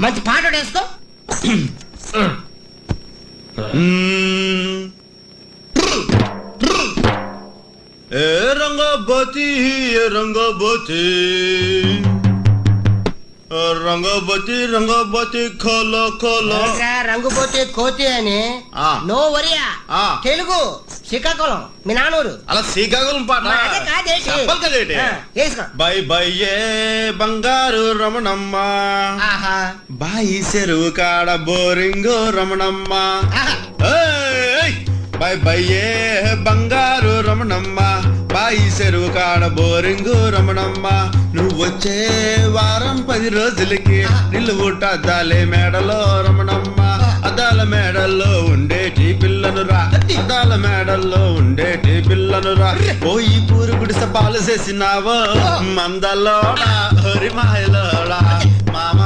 మంచి పాట వేసుకో. ఏ రంగబతి రంగబతి రంగబతి రంగబతి ఖోల ఖోల. రంగు పోతే కోతి అని నో వరియా. తెలుగు శ్రీకాకుళం మీ నానూరు. అలా శ్రీకాకుళం పాట బై బై ఏ బంగారు రమణమ్మ, బాయి చెరువు కాడ బోరింగు రమణమ్మ. బై బై ఏ బంగారు రమణమ్మ, బాయి చెరువు కాడ బోరింగు రమణమ్మ. నువ్వొచ్చే వారం 10 రోజులకి నిలువుట అద్దాలే మేడలో రమణమ్మ. అద్దాల మేడల్లో ఉండేటి పిల్లను రా, అద్దాల మేడల్లో ఉండేటి పిల్లను రా. పోయి పూరు గుడిసె పాలు చేసినావో మందలోడా హరి మాయలోడా మామ.